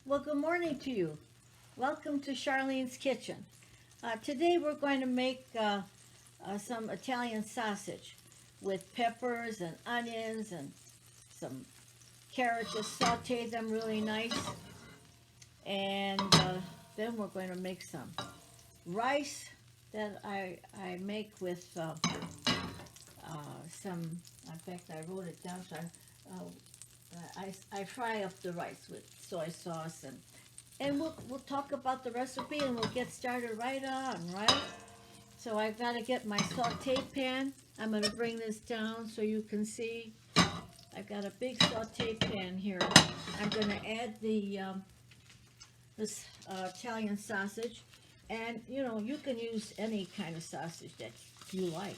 Well, good morning to you. Welcome to Charlene's Kitchen. Today we're going to make some Italian sausage with peppers and onions and some carrots. Just saute them really nice. And then we're going to make some rice that I make with some, in fact, I wrote it down. So I fry up the rice with soy sauce and we'll talk about the recipe and we'll get started right on, right? So I've got to get my saute pan. I'm going to bring this down so you can see. I've got a big saute pan here. I'm going to add this Italian sausage, and you can use any kind of sausage that you like.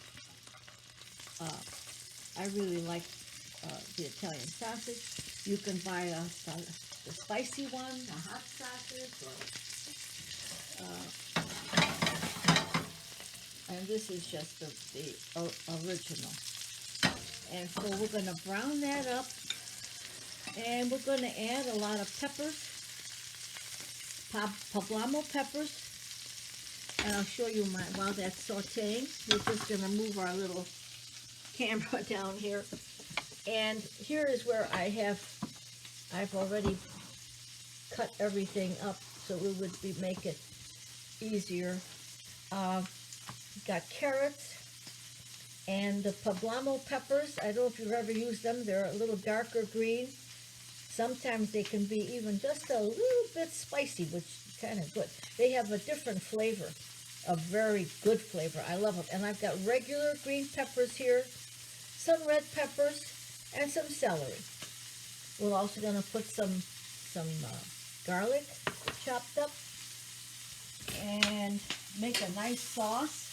Uh, I really like the Italian sausage. You can buy the spicy one, the hot sausage, and this is just the original. And so we're going to brown that up, and we're going to add a lot of peppers, poblano peppers, and I'll show you while that's sauteing. We're just going to move our little camera down here, and here is where I've already cut everything up so it would make it easier. Got carrots and the poblano peppers. I don't know if you've ever used them. They're a little darker green. Sometimes they can be even just a little bit spicy, which is kind of good. They have a different flavor, a very good flavor. I love them. And I've got regular green peppers here, some red peppers, and some celery. We're also going to put some garlic chopped up and make a nice sauce.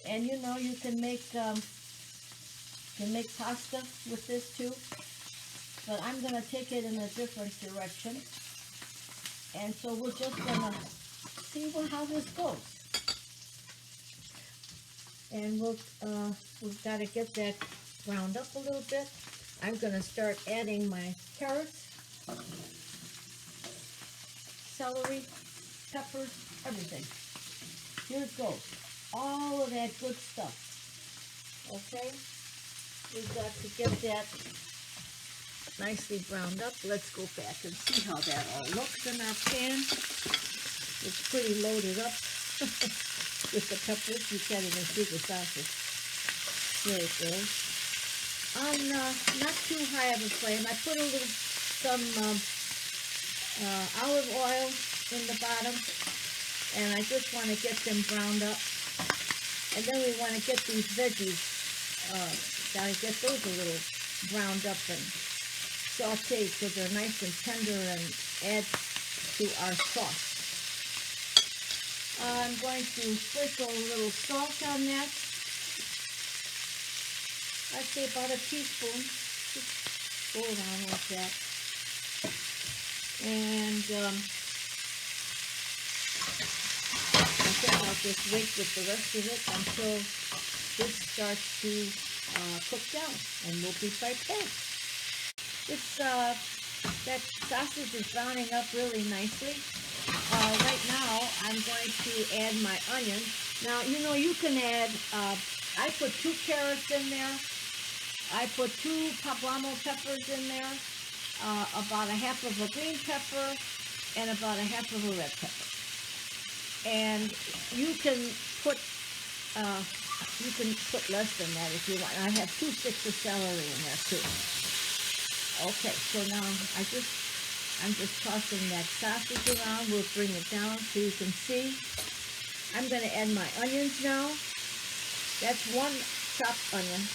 And you can make pasta with this too, but I'm going to take it in a different direction. And so we're just going to see how this goes. And we've got to get that browned up a little bit. I'm going to start adding my carrots, celery, peppers, everything. Here it goes. All of that good stuff. Okay? We've got to get that nicely browned up. Let's go back and see how that all looks in our pan. It's pretty loaded up with the peppers. You can't even see the sausage. There it goes. On not too high of a flame. I put some olive oil in the bottom, and I just want to get them browned up. And then we want to get these veggies, gotta get those a little browned up and sauteed so they're nice and tender and add to our sauce. I'm going to sprinkle a little salt on that. I'd say about a teaspoon. Just go around like that. And I'll just wait with the rest of it until this starts to cook down, and we'll be right back. That sausage is browning up really nicely. Right now, I'm going to add my onions. Now, you can add, I put 2 carrots in there. I put 2 poblano peppers in there, about a half of a green pepper, and about a half of a red pepper. And you can put less than that if you want. I have 2 sticks of celery in there too. Okay, so now I'm just tossing that sausage around. We'll bring it down so you can see. I'm going to add my onions now. That's 1 chopped onion.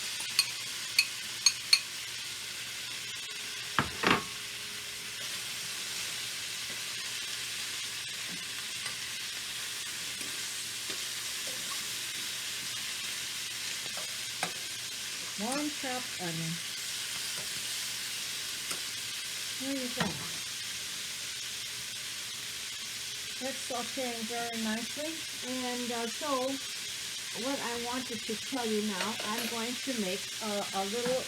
One chopped onion. There you go. That's sauteing very nicely. And so what I wanted to tell you now, I'm going to make a little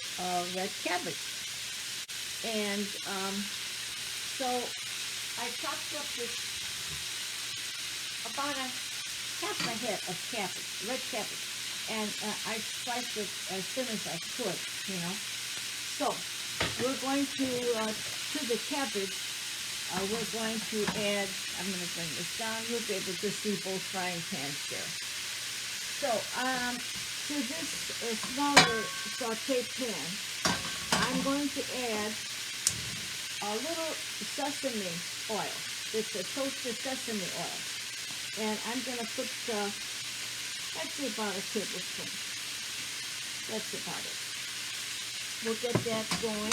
red cabbage. And so I chopped up this about a half a head of cabbage, red cabbage, and I sliced it as thin as I could, you know. So we're going to the cabbage, we're going to add, I'm going to bring this down, you'll be able to see both frying pans there. So to this smaller saute pan, I'm going to add a little sesame oil. It's a toasted sesame oil. And I'm going to put, actually about a tablespoon. That's about it. We'll get that going.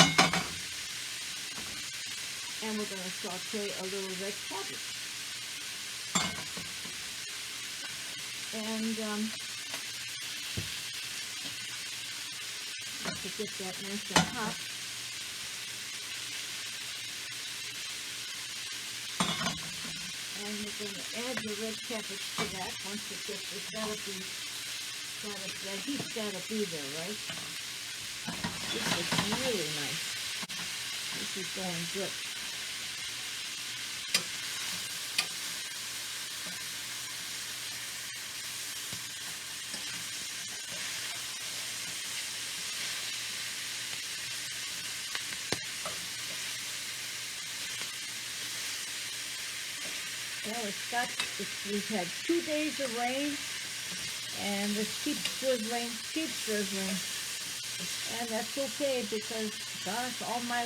And we're going to saute a little red cabbage. And to get that nice and hot. And we're going to add the red cabbage to that once it gets, it's got to be, that heat's got to be there, right? This is really nice. This is going good. Well, we've had 2 days of rain, and this keeps drizzling, and that's okay because, gosh, all my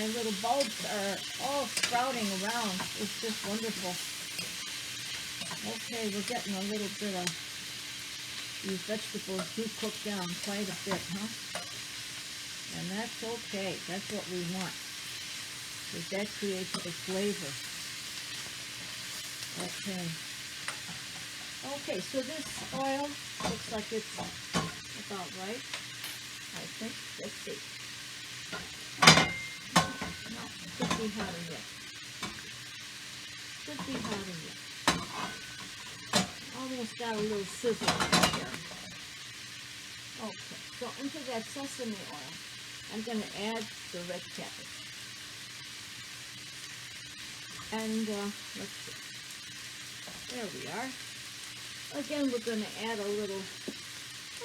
little bulbs are all sprouting around. It's just wonderful. Okay, we're getting a little bit of, these vegetables do cook down quite a bit, huh? And that's okay. That's what we want, because that creates the flavor. Okay. Okay, so this oil looks like it's about right, I think. Let's see. No, could be hotter yet. Could be hotter yet. Almost got a little sizzle right there. Okay, so into that sesame oil, I'm going to add the red cabbage. And let's see. There we are. Again, we're going to add a little,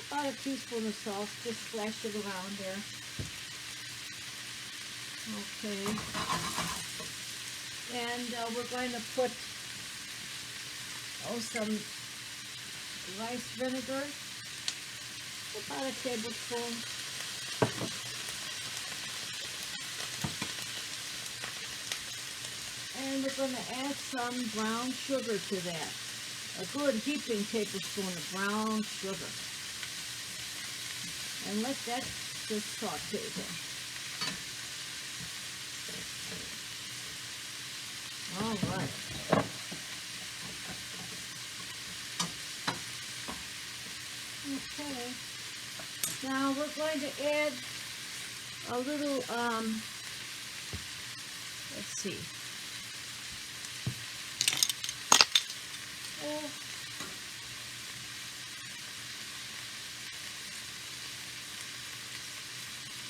about a teaspoon of salt, just splash it around there. Okay. And we're going to put, some rice vinegar, about a tablespoon. And we're going to add some brown sugar to that. A good heaping tablespoon of brown sugar. And let that just saute there. All right. Okay. Now we're going to add a little, let's see.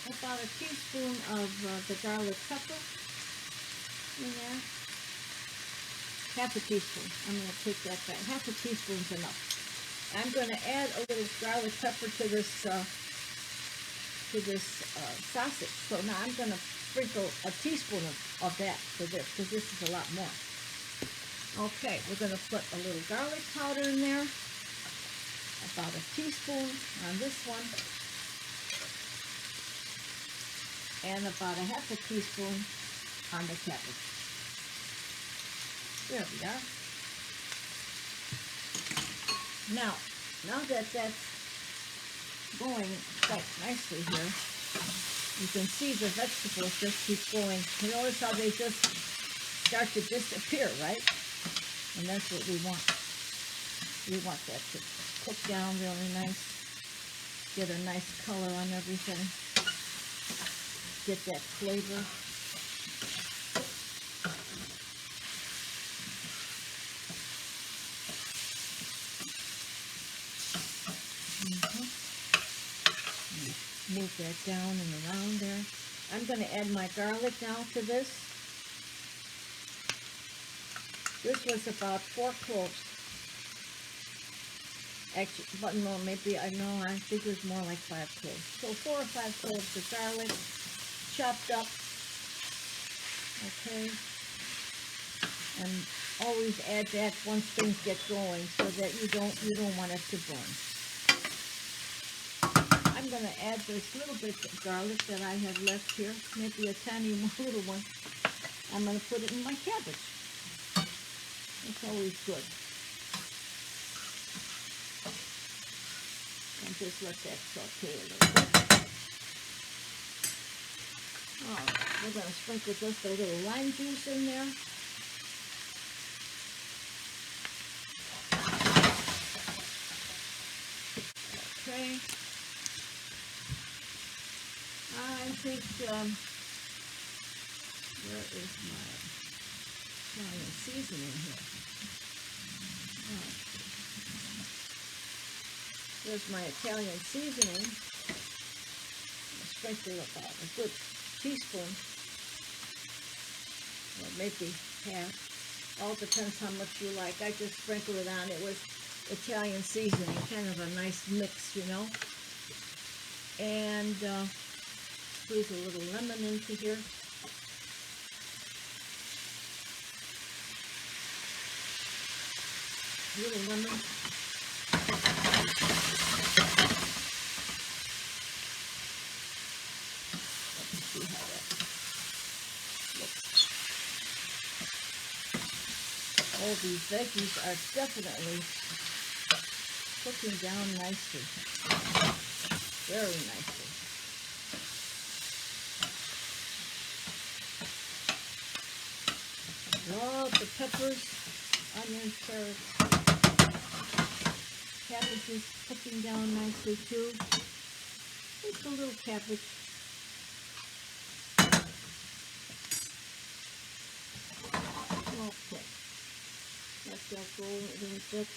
About a teaspoon of the garlic pepper in there. Half a teaspoon. I'm going to take that back. Half a teaspoon's enough. I'm going to add a little garlic pepper to this sausage. So now I'm going to sprinkle a teaspoon of that to this, because this is a lot more. Okay, we're going to put a little garlic powder in there. About a teaspoon on this one. And about a half a teaspoon on the cabbage. There we are. Now that that's going quite nicely here, you can see the vegetables just keep going. You notice how they just start to disappear, right? And that's what we want. We want that to cook down really nice. Get a nice color on everything. Get that flavor. Move that down and around there. I'm going to add my garlic now to this. This was about 4 cloves. Actually, but no, maybe, I know, I think it was more like 5 cloves. So 4 or 5 cloves of garlic, chopped up, okay? And always add that once things get going so that you don't want it to burn. I'm gonna add this little bit of garlic that I have left here, maybe a tiny little one. I'm gonna put it in my cabbage. It's always good. And just let that saute a little bit. All right, we're gonna sprinkle just a little lime juice in there. Okay. I think, where is my Italian seasoning here? Oh. There's my Italian seasoning. I'll sprinkle about a good teaspoon, or maybe half. All depends how much you like. I just sprinkle it on. It was Italian seasoning, kind of a nice mix, you know. And squeeze a little lemon into here. A little lemon. Let's see how that looks. All these veggies are definitely cooking down nicely. Very nicely. Love the peppers, onions, carrots, cabbages cooking down nicely too. Just a little cabbage. Okay. Let that go a little bit.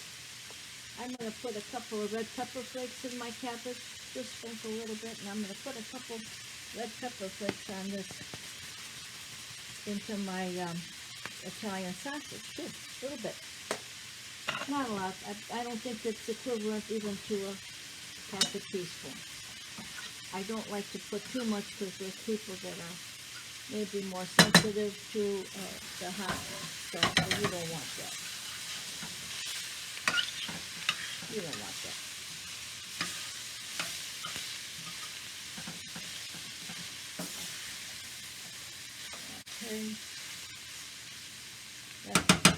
I'm going to put a couple of red pepper flakes in my cabbage. Just sprinkle a little bit, and I'm going to put a couple red pepper flakes on this into my Italian sausage too. A little bit. Not a lot. I don't think it's equivalent even to a half a teaspoon. I don't like to put too much because there's people that are maybe more sensitive to the hot stuff, so you don't want that. You don't want that. Okay.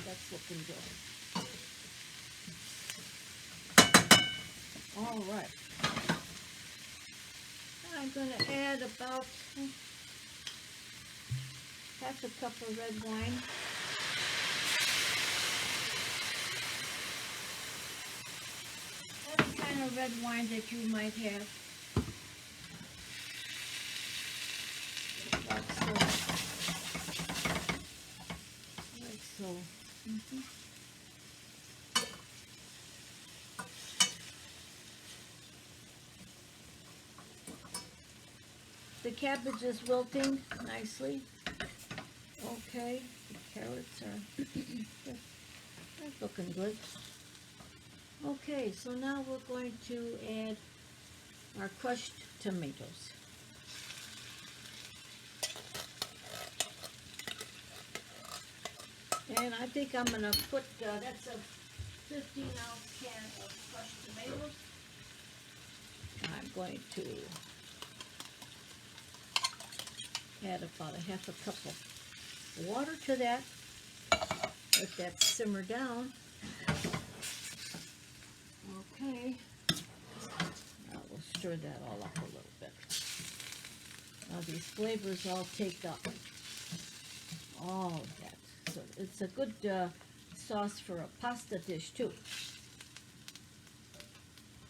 That's looking good. All right. I'm going to add about half a cup of red wine. Any kind of red wine that you might have. Like so. Like so. The cabbage is wilting nicely. Okay, the carrots are they're looking good. Okay, so now we're going to add our crushed tomatoes. And I think I'm going to put, that's a 15-ounce can of crushed tomatoes. I'm going to add about a half a cup of water to that. Let that simmer down. Okay. Now we'll stir that all up a little bit. Now these flavors all take up all of that. So it's a good sauce for a pasta dish too.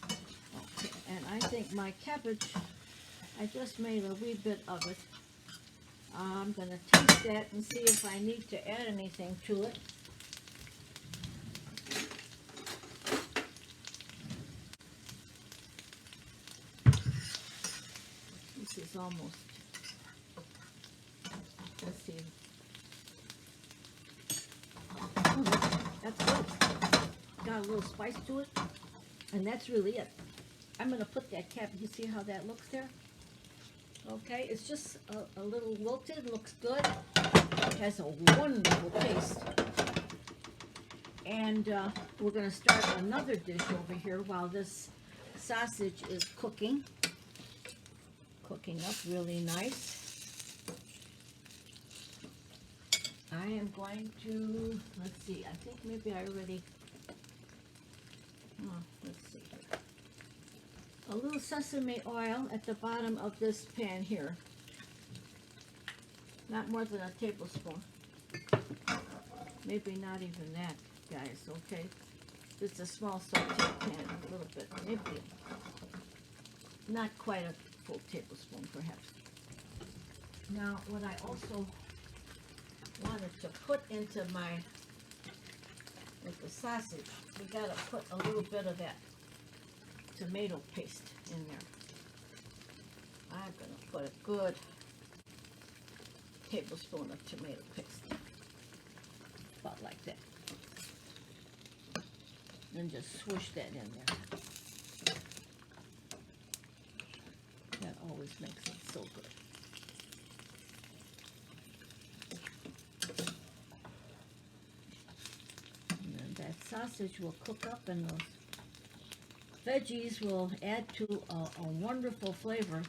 Okay, and I think my cabbage, I just made a wee bit of it. I'm going to taste that and see if I need to add anything to it. This is almost, let's see. That's good. Got a little spice to it. And that's really it. I'm going to put that cap. You see how that looks there? Okay, it's just a little wilted. Looks good. It has a wonderful taste. And we're going to start another dish over here while this sausage is cooking. Cooking up really nice. I am going to, let's see, I think maybe I already, let's see here. A little sesame oil at the bottom of this pan here. Not more than a tablespoon. Maybe not even that, guys, okay? Just a small saute pan, a little bit, maybe not quite a full tablespoon, perhaps. Now, what I also wanted to put into with the sausage, we gotta put a little bit of that tomato paste in there. I'm gonna put a good tablespoon of tomato paste, about like that, and just swoosh that in there. That always makes it so good. And then that sausage will cook up, and those veggies will add to a wonderful flavor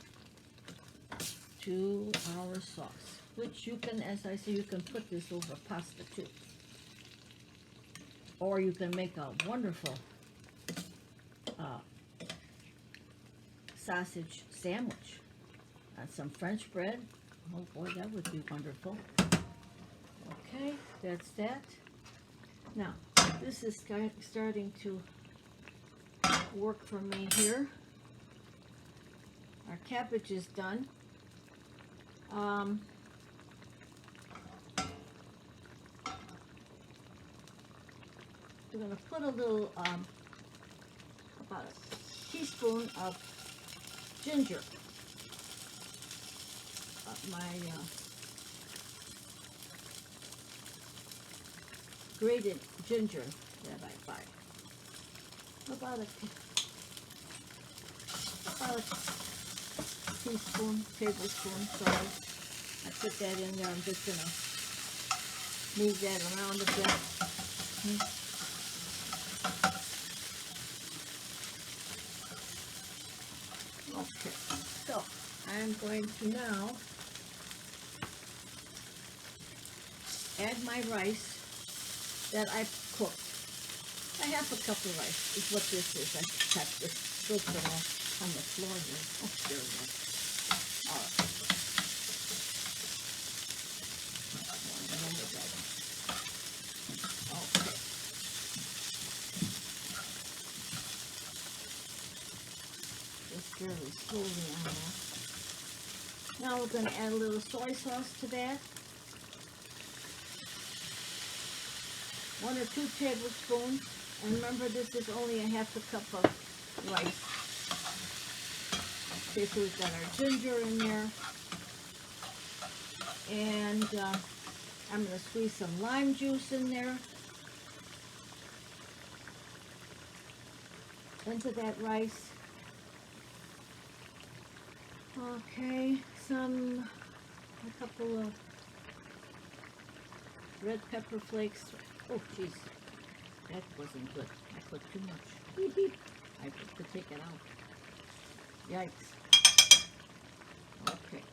to our sauce, which you can, as I say, you can put this over pasta too. Or you can make a wonderful sausage sandwich on some French bread. Oh boy, that would be wonderful. Okay, that's that. Now, this is starting to work for me here. Our cabbage is done. We're going to put a little, about a teaspoon of ginger. My grated ginger that I buy. About a tablespoon, sorry. I put that in there. I'm just going to move that around a bit. Okay, so I'm going to now add my rice that I've cooked. A half a cup of rice is what this is. I tapped this filter off on the floor here. Oh, there we go. All right. Okay. Just fairly slowly on that. Now we're going to add a little soy sauce to that. 1 or 2 tablespoons. And remember, this is only a half a cup of rice. Okay, so we've got our ginger in there. And I'm going to squeeze some lime juice in there. Into that rice. Okay, a couple of red pepper flakes. Oh, jeez. That wasn't good. I put too much. I have to take it out. Yikes. Okay.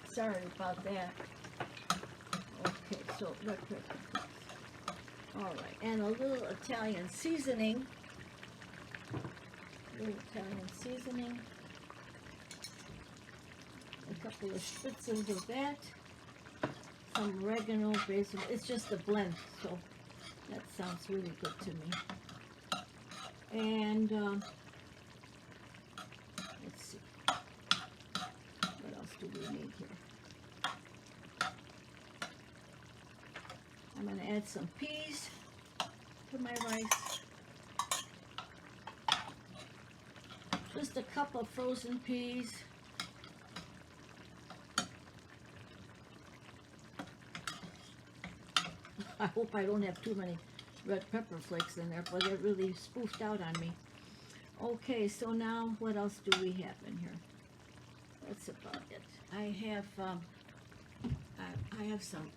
Sorry about that. Okay, so red pepper flakes. All right, and a little Italian seasoning. A couple of spritzes of that. Some oregano, basil. It's just a blend, so that sounds really good to me. And let's see, what else do we need here? I'm going to add some peas to my rice. Just a cup of frozen peas. I hope I don't have too many red pepper flakes in there, but it really spoofed out on me. Okay, so now what else do we have in here? That's about it. I have some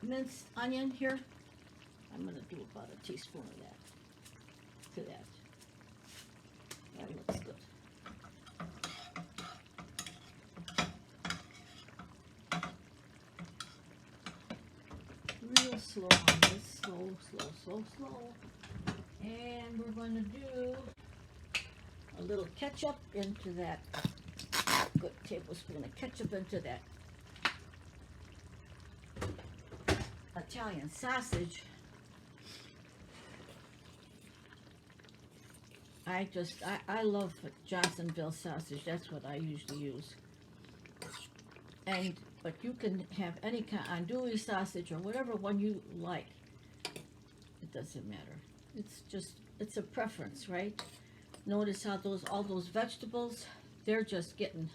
minced onion here. I'm going to do about a teaspoon of that to that. That looks good. Real slow on this. Slow, slow, slow, slow. And we're going to do a little ketchup into that. Good tablespoon of ketchup into that Italian sausage. I love Johnsonville sausage. That's what I usually use. But you can have any kind of andouille sausage or whatever one you like. It doesn't matter. It's a preference, right? Notice how all those vegetables, they're just getting.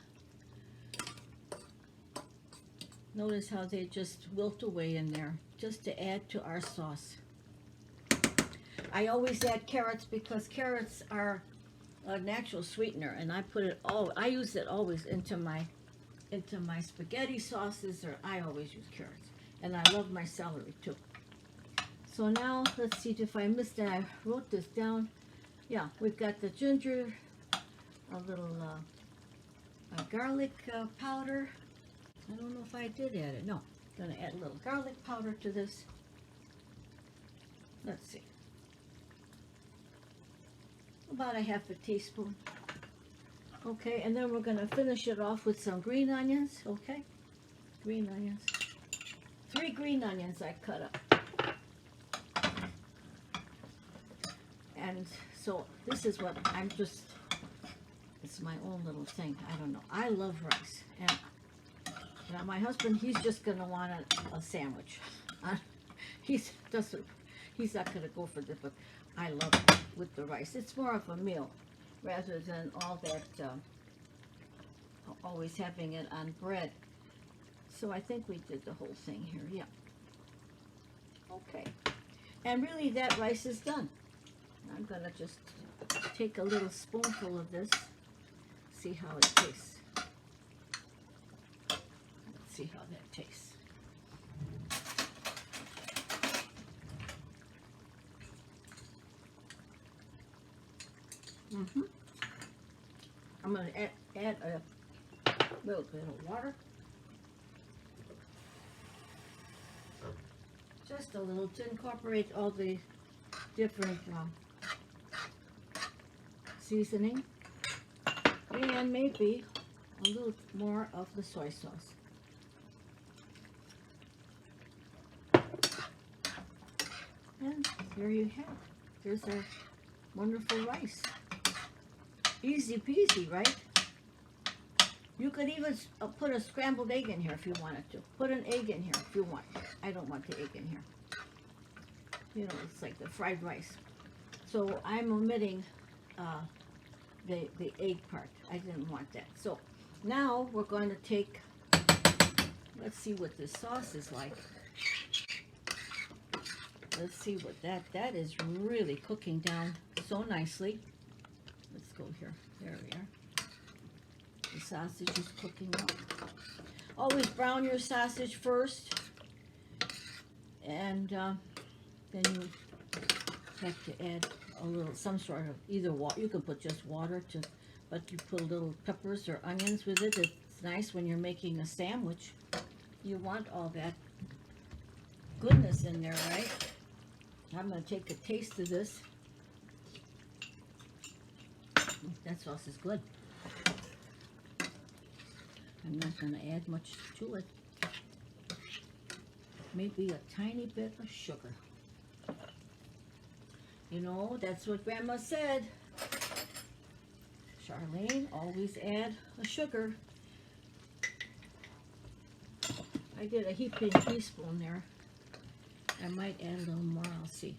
Notice how they just wilt away in there, just to add to our sauce. I always add carrots because carrots are a natural sweetener, and I use it always into my spaghetti sauces, or I always use carrots. And I love my celery too. So now let's see if I missed it. I wrote this down. Yeah, we've got the ginger, a little garlic powder. I don't know if I did add it. No, I'm gonna add a little garlic powder to this. Let's see. About a half a teaspoon. Okay, and then we're going to finish it off with some green onions, okay? Green onions. 3 green onions I cut up. And so this is what it's my own little thing. I don't know. I love rice. And now my husband, he's just going to want a sandwich. He's not going to go for this, but I love it with the rice. It's more of a meal rather than all that, always having it on bread. So I think we did the whole thing here, yeah. Okay. And really that rice is done. I'm going to just take a little spoonful of this, see how it tastes. Let's see how that tastes. I'm going to add a little bit of water. Just a little to incorporate all the different seasoning. And maybe a little more of the soy sauce. And there you have it. There's our wonderful rice. Easy peasy, right? You could even put a scrambled egg in here if you wanted to. Put an egg in here if you want. I don't want the egg in here. You know, it's like the fried rice. So I'm omitting the egg part. I didn't want that. So now we're going to take, let's see what this sauce is like. Let's see what that is really cooking down so nicely. Let's go here. There we are. The sausage is cooking up. Always brown your sausage first, and then you have to add a little, some sort of either water. You can put just water but you put little peppers or onions with it. It's nice when you're making a sandwich. You want all that goodness in there, right? I'm going to take a taste of this. That sauce is good. I'm not going to add much to it. Maybe a tiny bit of sugar. You know, that's what Grandma said. Charlene, always add a sugar. I did a heaping teaspoon there. I might add a little more, I'll see.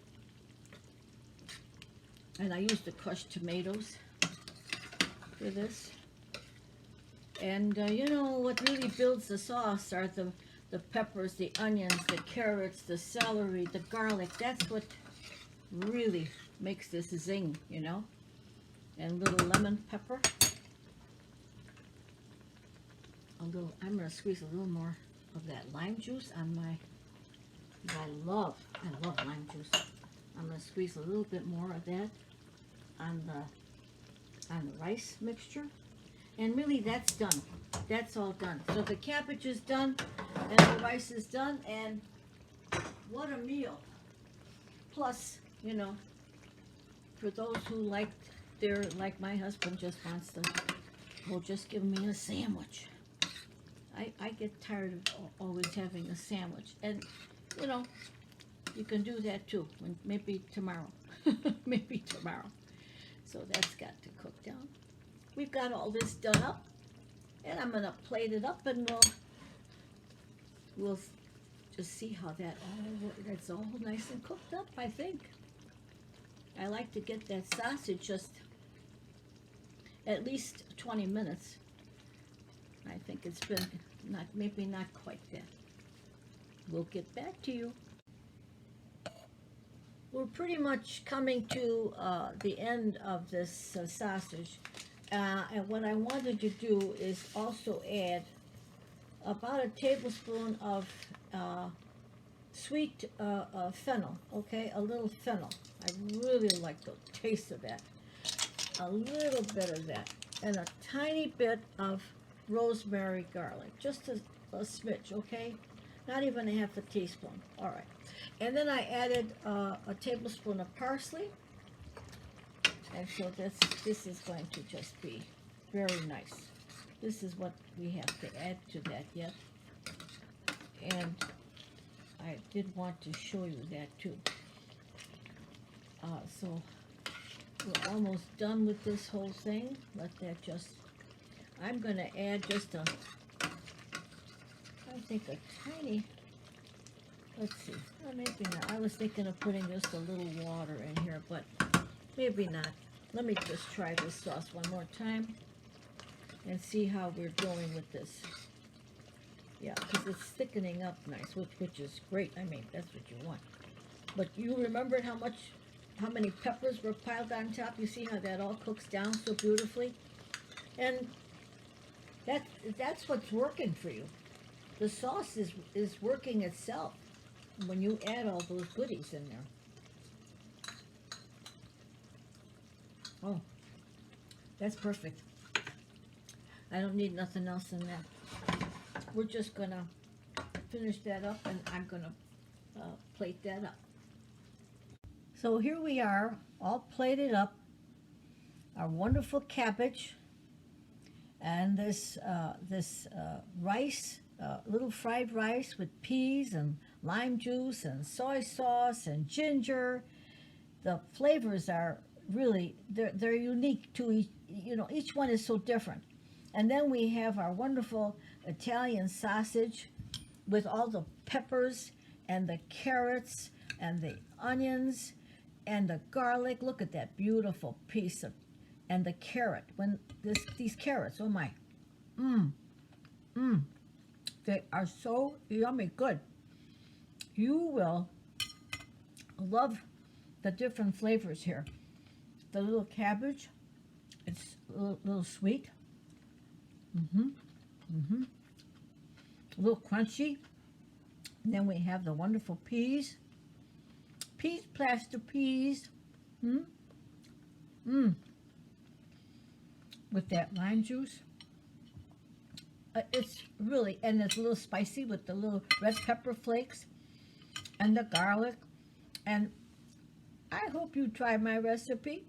And I used the crushed tomatoes for this. And you know what really builds the sauce are the the peppers, the onions, the carrots, the celery, the garlic. That's what really makes this zing, you know. And little lemon pepper. I'm going to squeeze a little more of that lime juice on my, I love lime juice. I'm going to squeeze a little bit more of that on the rice mixture. And really, that's done. That's all done. So the cabbage is done, and the rice is done, and what a meal. Plus, you know, for those who like my husband just wants to, well, just give me a sandwich. I get tired of always having a sandwich. And, you know, you can do that too, maybe tomorrow. Maybe tomorrow. So that's got to cook down. We've got all this done up, and I'm going to plate it up, and we'll just see how that's all nice and cooked up, I think. I like to get that sausage just at least 20 minutes. I think it's been maybe not quite that. We'll get back to you. We're pretty much coming to the end of this sausage. And what I wanted to do is also add about a tablespoon of sweet fennel, okay? A little fennel. I really like the taste of that. A little bit of that. And a tiny bit of rosemary garlic. Just a smidge, okay? Not even a half a teaspoon. All right. And then I added a tablespoon of parsley. And so this is going to just be very nice. This is what we have to add to that yet. And I did want to show you that too. So we're almost done with this whole thing. Let that just, I'm going to add just I think a tiny, let's see, maybe not. I was thinking of putting just a little water in here, but maybe not. Let me just try this sauce one more time and see how we're doing with this. Yeah, because it's thickening up nice, which is great. I mean, that's what you want. But you remembered how many peppers were piled on top? You see how that all cooks down so beautifully? And that's what's working for you. The sauce is working itself when you add all those goodies in there. Oh, that's perfect. I don't need nothing else in that. We're just going to finish that up, and I'm going to plate that up. So here we are, all plated up. Our wonderful cabbage and this rice, little fried rice with peas and lime juice and soy sauce and ginger. The flavors are really, they're unique to each, you know, each one is so different. And then we have our wonderful Italian sausage with all the peppers and the carrots and the onions and the garlic. Look at that beautiful piece of, and the carrot. When these carrots, oh my, they are so yummy good. You will love the different flavors here. The little cabbage, it's a little sweet. A little crunchy. And then we have the wonderful peas. Plaster peas. With that lime juice. It's really, and it's a little spicy with the little red pepper flakes and the garlic. And I hope you try my recipe.